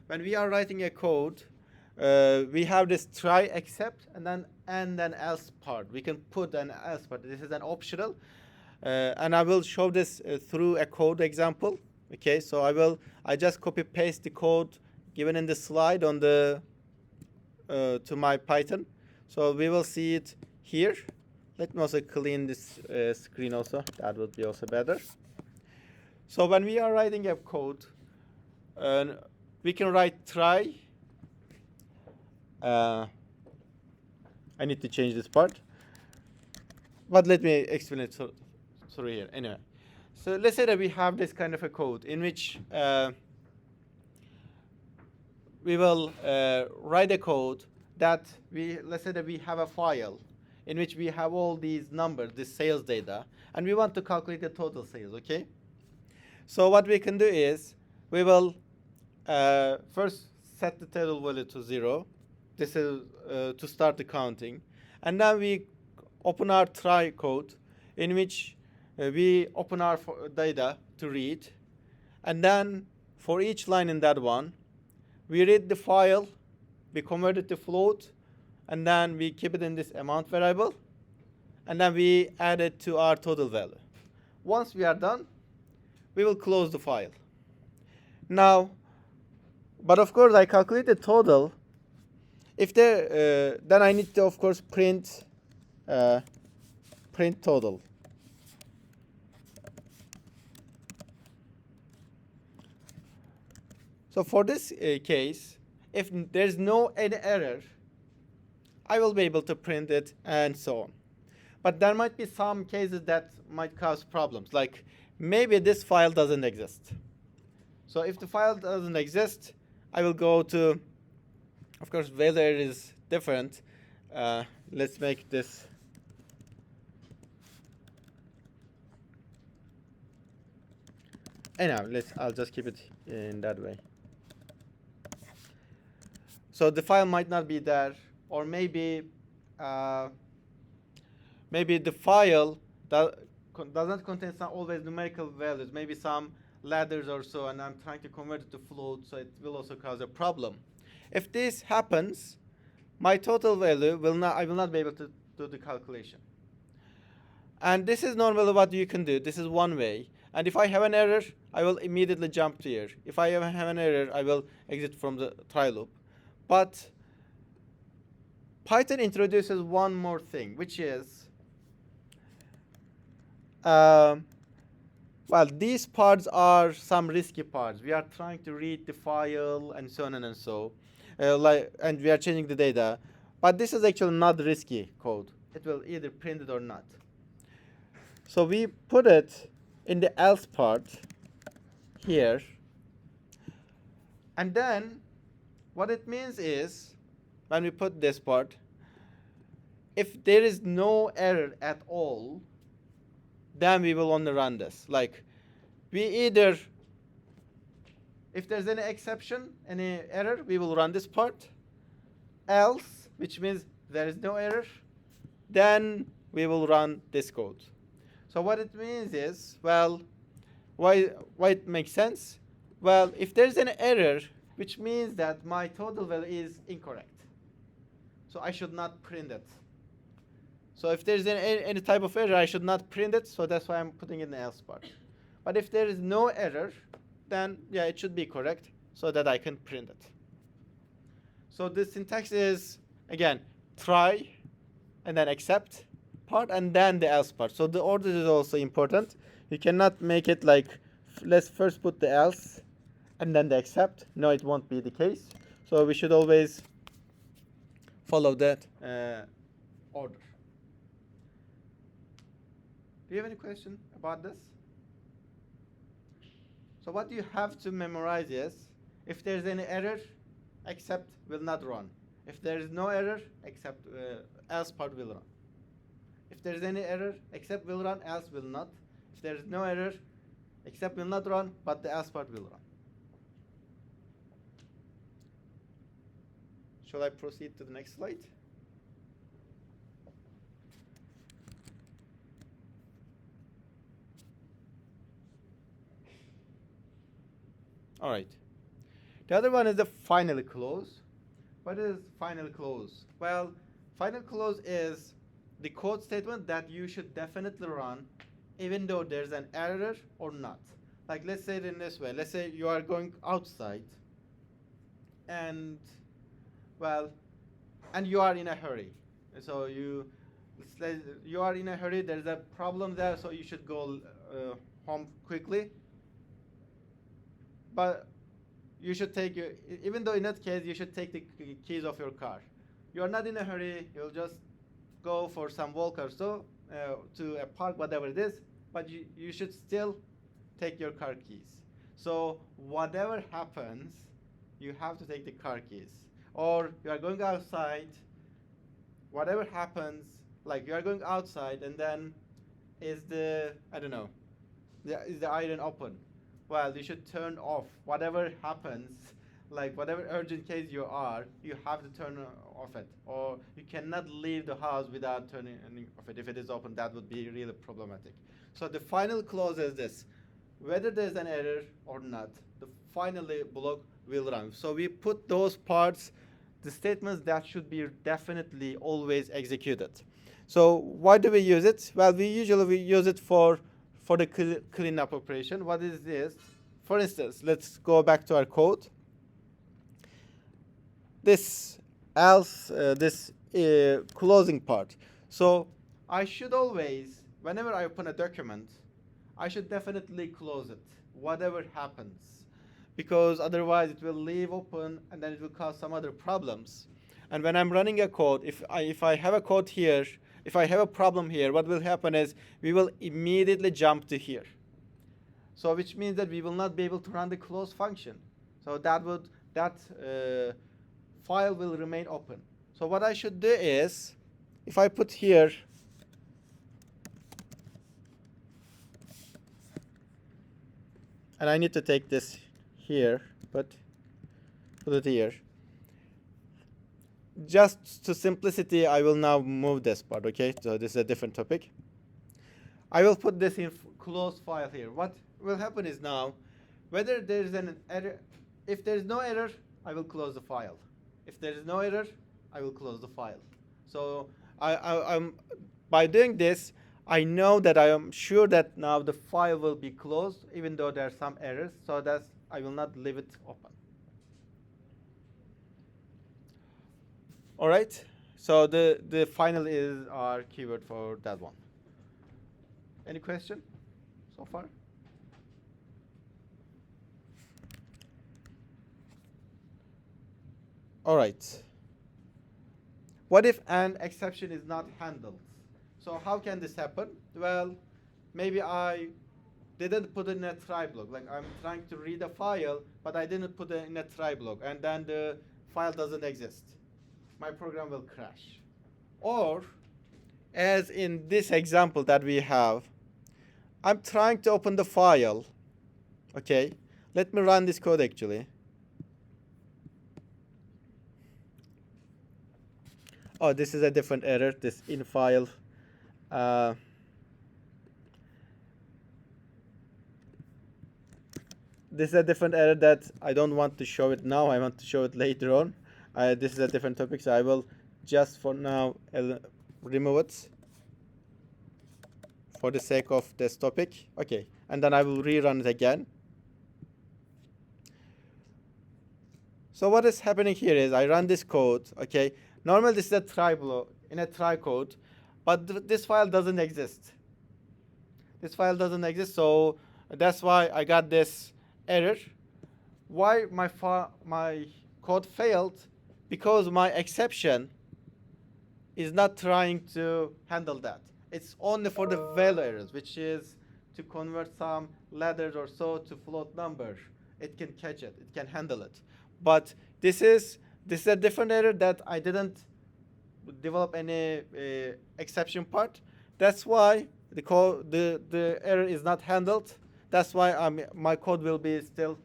when we are writing a code, we have this try except and then else part. We can put an else part. This is an optional, and I will show this through a code example. Okay, so I just copy paste the code given in the slide on the to my Python. So we will see it here. Let me also clean this screen also. That would be also better. So when we are writing a code, we can write try. I need to change this part. But let me explain it through here. Anyway, so let's say that we have this kind of a code in which we will write a code that let's say that we have a file in which we have all these numbers, this sales data, and we want to calculate the total sales, okay? So what we can do is we will first set the total value to 0. This is to start the counting. And then we open our try code in which we open our data to read. And then for each line in that one, we read the file, we convert it to float, and then we keep it in this amount variable, and then we add it to our total value. Once we are done, we will close the file. Now, but of course I calculate the total. If there, then I need to of course print total. So for this case, if there's no any error, I will be able to print it and so on. But there might be some cases that might cause problems, like maybe this file doesn't exist. So if the file doesn't exist, I will go to, of course, whether it is different. Let's make this. Anyhow, I'll just keep it in that way. So the file might not be there, or maybe the file doesn't contain some always numerical values, maybe some ladders or so, and I'm trying to convert it to float, so it will also cause a problem. If this happens, my total value I will not be able to do the calculation. And this is normally what you can do. This is one way. And if I have an error, I will immediately jump to here. If I have an error, I will exit from the try loop. But Python introduces one more thing, which is, well, these parts are some risky parts. We are trying to read the file and so on and so, and we are changing the data. But this is actually not risky code. It will either print it or not. So we put it in the else part here. And then what it means is, when we put this part, if there is no error at all, then we will only run this. Like, if there's any exception, any error, we will run this part. Else, which means there is no error, then we will run this code. So what it means is, well, why it makes sense? Well, if there's an error, which means that my total value is incorrect, so I should not print it. So if there's any type of error, I should not print it, so that's why I'm putting it in the else part. But if there is no error, then yeah, it should be correct, so that I can print it. So the syntax is, again, try, and then except part, and then the else part. So the order is also important. You cannot make it like, let's first put the else, and then the except. No, it won't be the case. So we should always follow that order. Do you have any question about this? So what you have to memorize is, if there's any error, except will not run. If there is no error, except else part will run. If there is any error, except will run, else will not. If there is no error, except will not run, but the else part will run. Shall I proceed to the next slide? All right. The other one is the final clause. What is final clause? Well, final clause is the code statement that you should definitely run even though there's an error or not. Like, let's say it in this way. Let's say you are going outside and, well, and you are in a hurry. So you are in a hurry, there's a problem there, so you should go home quickly. But you should take your, even though in that case you should take the keys of your car. You are not in a hurry, you'll just go for some walk or so to a park, whatever it is, but you should still take your car keys. So whatever happens, you have to take the car keys. Or you are going outside, whatever happens, like you are going outside and then is the, I don't know, is the iron open? Well, you should turn off. Whatever happens, like whatever urgent case you are, you have to turn off it. Or you cannot leave the house without turning off it. If it is open, that would be really problematic. So the final clause is this. Whether there's an error or not, the final block will run. So we put those parts, the statements that should be definitely always executed. So why do we use it? Well, we usually use it for the cleanup operation. What is this? For instance, let's go back to our code. This else, this closing part. So I should always, whenever I open a document, I should definitely close it, whatever happens, because otherwise it will leave open and then it will cause some other problems. And when I'm running a code, if I have a code here, if I have a problem here, what will happen is we will immediately jump to here. So which means that we will not be able to run the close function. So that file will remain open. So what I should do is, if I put here, and I need to take this here, but put it here. Just to simplicity, I will now move this part, okay? So this is a different topic. I will put this in close file here. What will happen is now, whether there is an error, if there is no error, I will close the file. If there is no error, I will close the file. So I'm by doing this, I know that I am sure that now the file will be closed, even though there are some errors, so that I will not leave it open. All right, so the final is our keyword for that one. Any question so far? All right. What if an exception is not handled? So how can this happen? Well, maybe I didn't put it in a try block. Like I'm trying to read a file, but I didn't put it in a try block, and then the file doesn't exist. My program will crash. Or, as in this example that we have, I'm trying to open the file. Okay, let me run this code actually. Oh, this is a different error, this in file. This is a different error that I don't want to show it now. I want to show it later on. This is a different topic, so I will just for now remove it for the sake of this topic. Okay, and then I will rerun it again. So what is happening here is I run this code. Okay, normally this is a try block in a try code, but this file doesn't exist. This file doesn't exist, so that's why I got this error. Why my code failed? Because my exception is not trying to handle that. It's only for the value errors, which is to convert some letters or so to float number. It can catch it. It can handle it. But this is a different error that I didn't develop any exception part. That's why the error is not handled. That's why my code will be still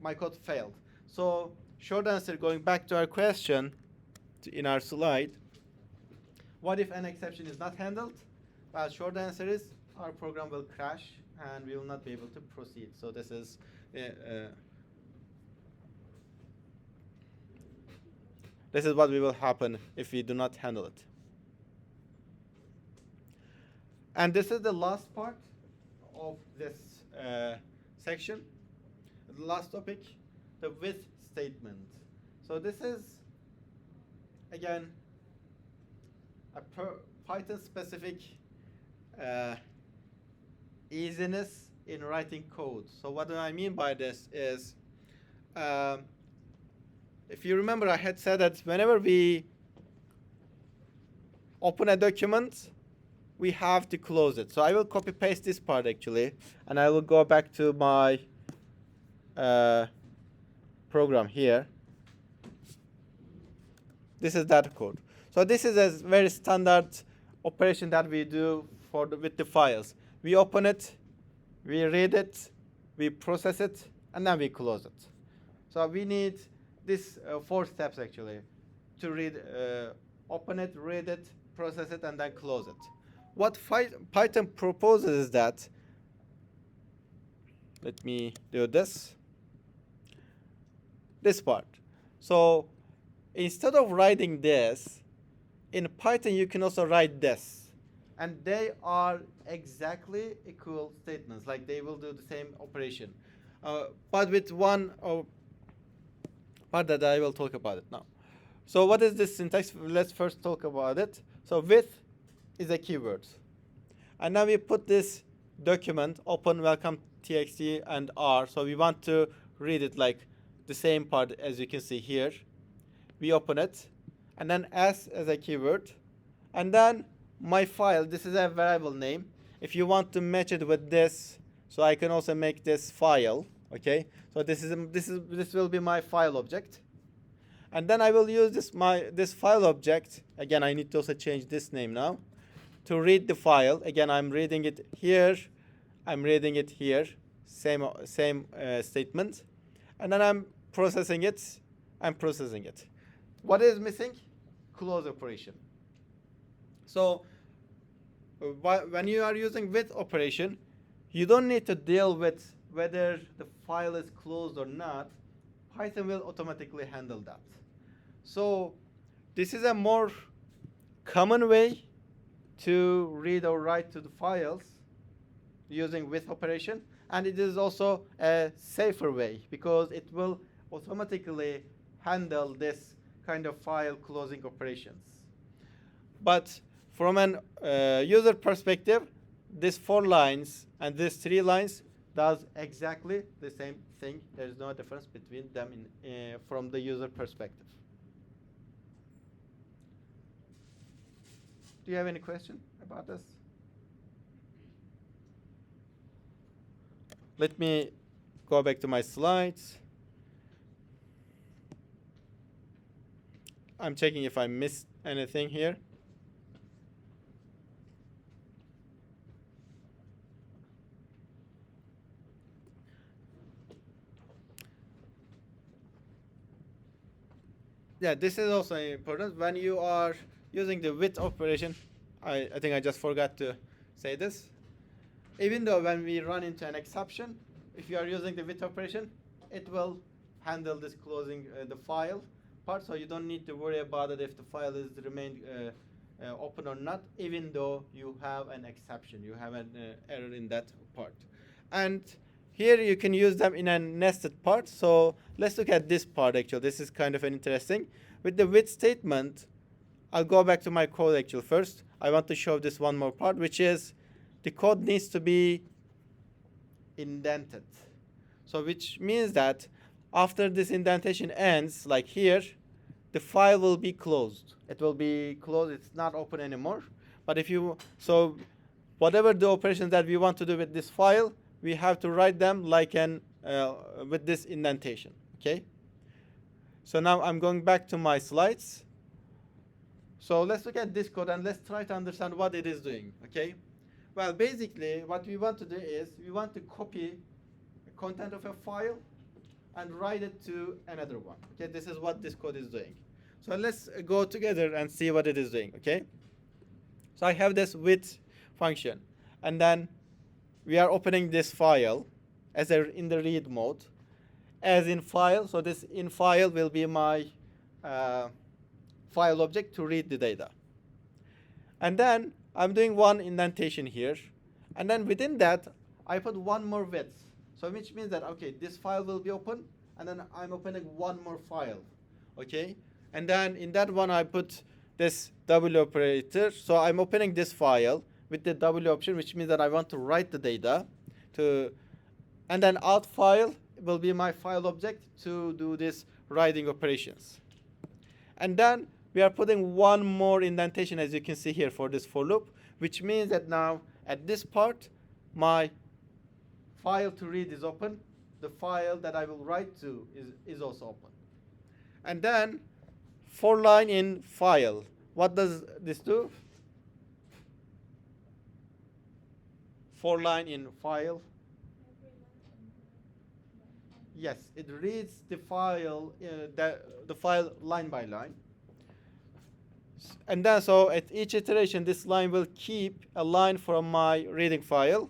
my code failed. So short answer, going back to our question in our slide, what if an exception is not handled? Well, short answer is our program will crash and we will not be able to proceed. So this is This is what will happen if we do not handle it. And this is the last part of this section. The last topic, the with statement. So this is, again, a Python specific easiness in writing code. So what do I mean by this is, if you remember, I had said that whenever we open a document, we have to close it. So I will copy paste this part actually, and I will go back to my program here. This is data code. So this is a very standard operation that we do with the files. We open it, we read it, we process it, and then we close it. So we need this 4 steps actually to read, open it, read it, process it, and then close it. What Python proposes is that, let me do this part. So instead of writing this, in Python you can also write this. And they are exactly equal statements, like they will do the same operation. But with one part that I will talk about it now. So what is this syntax? Let's first talk about it. So with is a keyword. And now we put this document, open welcome txt and r. So we want to read it like the same part as you can see here. We open it, and then s as a keyword, and then my file. This is a variable name. If you want to match it with this, so I can also make this file. Okay. So this will be my file object, and then I will use this file object. Again, I need to also change this name now to read the file. Again, I'm reading it here. I'm reading it here. Same statement, and then I'm processing it. What is missing? Close operation. So when you are using with operation, you don't need to deal with whether the file is closed or not. Python will automatically handle that. So this is a more common way to read or write to the files using with operation, and it is also a safer way because it will automatically handle this kind of file closing operations. But from an user perspective, this 4 lines and this 3 lines does exactly the same thing. There is no difference between them from the user perspective. Do you have any question about this? Let me go back to my slides. I'm checking if I missed anything here. Yeah, this is also important. When you are using the with operation, I think I just forgot to say this. Even though when we run into an exception, if you are using the with operation, it will handle this closing the file part, so you don't need to worry about it if the file is remained open or not, even though you have an exception, you have an error in that part. And here you can use them in a nested part. So let's look at this part actually. This is kind of an interesting. With the with statement, I'll go back to my code actually first. I want to show this one more part, which is the code needs to be indented. So which means that after this indentation ends, like here, the file will be closed. It will be closed. It's not open anymore. But if you, so whatever the operations that we want to do with this file, we have to write them like with this indentation. Okay. So now I'm going back to my slides. So let's look at this code and let's try to understand what it is doing. Okay. Well, basically, what we want to do is we want to copy the content of a file and write it to another one. Okay, this is what this code is doing. So let's go together and see what it is doing. Okay. So I have this with function, and then we are opening this file as in the read mode, as in file. So this in file will be my file object to read the data. And then I'm doing one indentation here. And then within that, I put one more width. So which means that, okay, this file will be open, and then I'm opening one more file, okay? And then in that one, I put this W operator. So I'm opening this file with the W option, which means that I want to write the data to, and then out file will be my file object to do this writing operations. And then we are putting one more indentation, as you can see here, for this for loop, which means that now at this part, my file to read is open. The file that I will write to is also open. And then for line in file, what does this do? For line in file. Yes, it reads the file, the file line by line. And then so at each iteration, this line will keep a line from my reading file.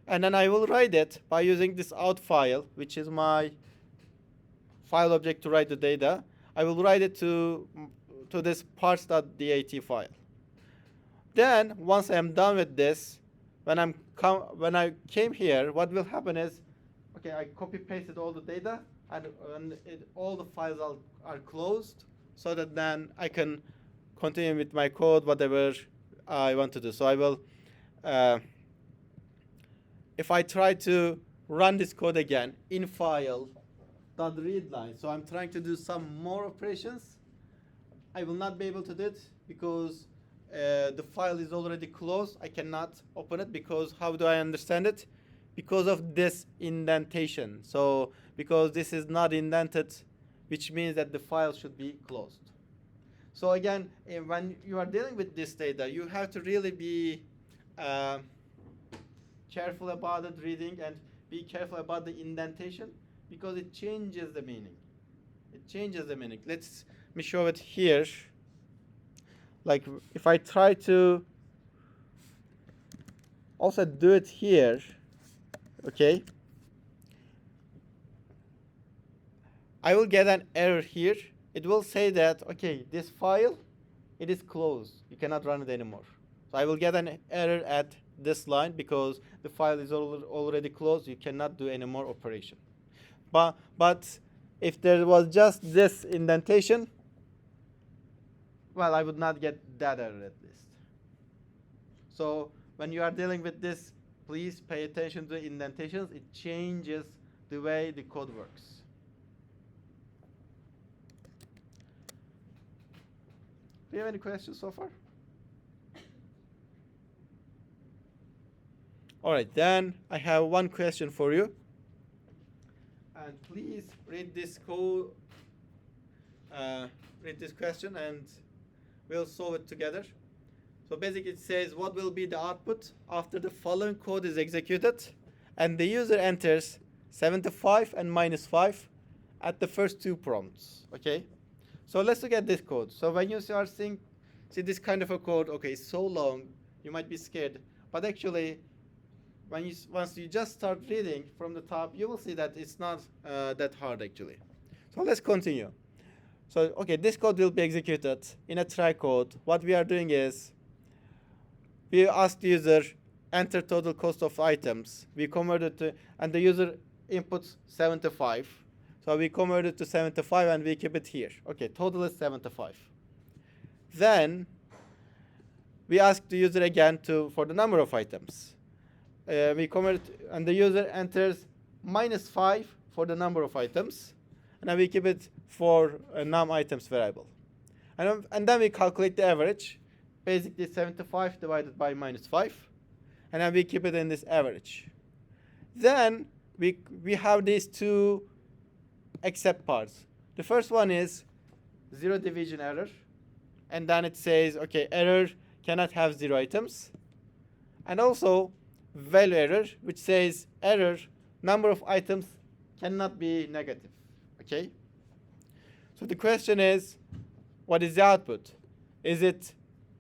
And then I will write it by using this out file, which is my file object to write the data. I will write it to this parts.dat file. Then once I am done with this, when I came here, what will happen is, okay, I copy pasted all the data, and all the files are closed, so that then I can continue with my code, whatever I want to do. So I will, if I try to run this code again in file .read line, so I'm trying to do some more operations, I will not be able to do it because the file is already closed. I cannot open it because how do I understand it? Because of this indentation. So because this is not indented, which means that the file should be closed. So again, when you are dealing with this data, you have to really be careful about it reading, and be careful about the indentation because it changes the meaning. It changes the meaning. Let me show it here. Like if I try to also do it here, okay, I will get an error here. It will say that, okay, this file, it is closed. You cannot run it anymore. So I will get an error at this line because the file is already closed. You cannot do any more operation. But if there was just this indentation, well, I would not get that error at least. So when you are dealing with this, please pay attention to the indentations. It changes the way the code works. Do you have any questions so far? All right, then I have one question for you. And please read this code, read this question, and we'll solve it together. So basically it says, what will be the output after the following code is executed and the user enters 75 and -5 at the first two prompts, okay? So let's look at this code. So when you start see this kind of a code, okay, it's so long, you might be scared. But actually, once you just start reading from the top, you will see that it's not that hard actually. So let's continue. So okay, this code will be executed in a try code. What we are doing is, we ask the user enter total cost of items. We convert it to, and the user inputs 75. So we convert it to 75 and we keep it here. Okay, total is 75. Then we ask the user again for the number of items. We convert and the user enters -5 for the number of items, and then we keep it for a num items variable. And then we calculate the average, basically 75 divided by -5, and then we keep it in this average. Then we have these two except parts. The first one is zero division error, and then it says, okay, error cannot have 0 items, and also value error, which says error number of items cannot be negative, okay? So the question is, what is the output? Is it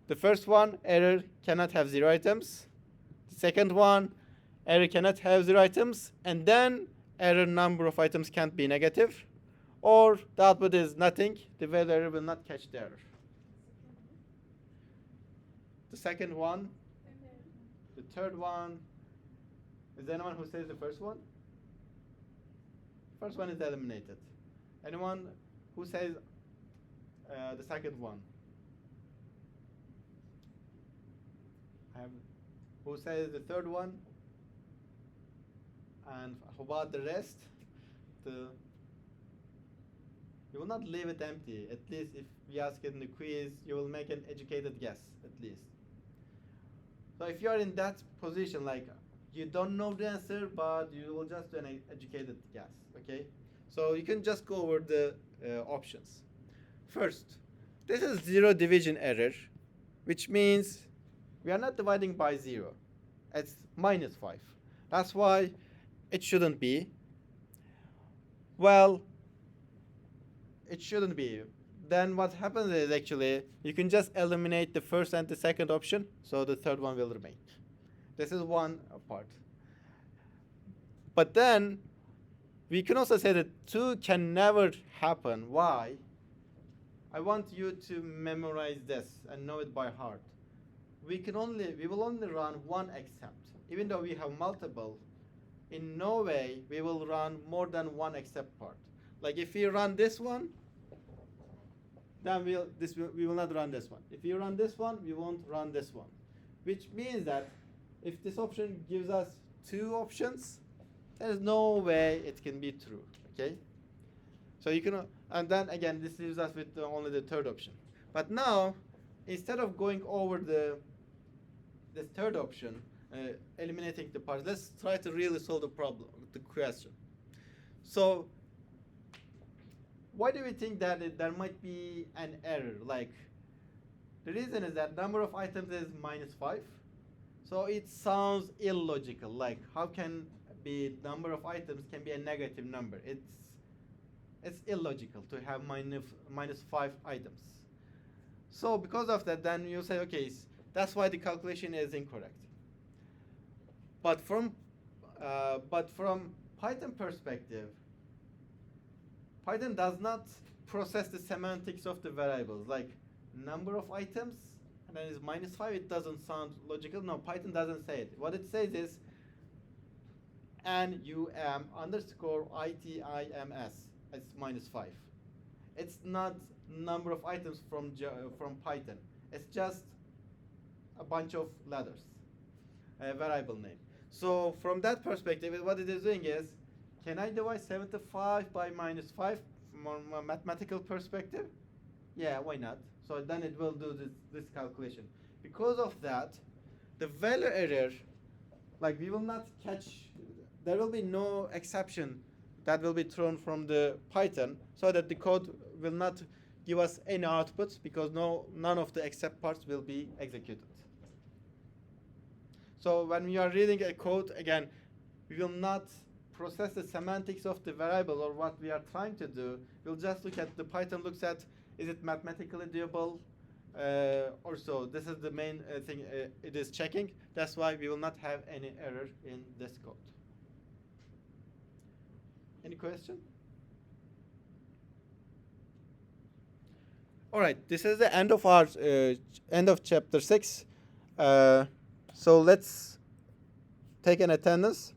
the first one, error cannot have 0 items, the second one, error cannot have 0 items, and then error number of items can't be negative, or the output is nothing, the value error will not catch the error? The second one? The third one? Is there anyone who says the first one? First one is eliminated. Anyone who says the second one? Who says the third one? And how about the rest? You will not leave it empty. At least if we ask it in the quiz, you will make an educated guess, at least. So if you are in that position, like you don't know the answer, but you will just do an educated guess, okay? So you can just go over the options. First, this is zero division error, which means we are not dividing by 0. It's -5. That's why it shouldn't be. Well, it shouldn't be. Then what happens is actually you can just eliminate the first and the second option, so the third one will remain. This is one part. But then we can also say that 2 can never happen. Why? I want you to memorize this and know it by heart. We will only run one except. Even though we have multiple, in no way we will run more than one except part. Like if we run this one, then we will not run this one. If you run this one, we won't run this one. Which means that if this option gives us 2 options, there is no way it can be true, okay? So you can, and then again, this leaves us with only the third option. But now, instead of going over this third option, eliminating the parts, let's try to really solve the problem, the question. So, why do we think that there might be an error? Like, the reason is that number of items is -5. So it sounds illogical. Like, how can be number of items can be a negative number? It's illogical to have -5 items. So because of that, then you say, okay, that's why the calculation is incorrect. But from Python perspective, Python does not process the semantics of the variables, like number of items, and then it's -5. It doesn't sound logical. No, Python doesn't say it. What it says is NUM_ITIMS. It's -5. It's not number of items from Python. It's just a bunch of letters, a variable name. So from that perspective, what it is doing is, can I divide 75 by -5 from a mathematical perspective? Yeah, why not? So then it will do this calculation. Because of that, the value error, like we will not catch, there will be no exception that will be thrown from the Python, so that the code will not give us any outputs, because none of the except parts will be executed. So when we are reading a code, again, we will not process the semantics of the variable or what we are trying to do. We'll just look at, the Python looks at, is it mathematically doable or so. This is the main thing it is checking. That's why we will not have any error in this code. Any question? All right, this is the end of our end of chapter 6. So let's take an attendance.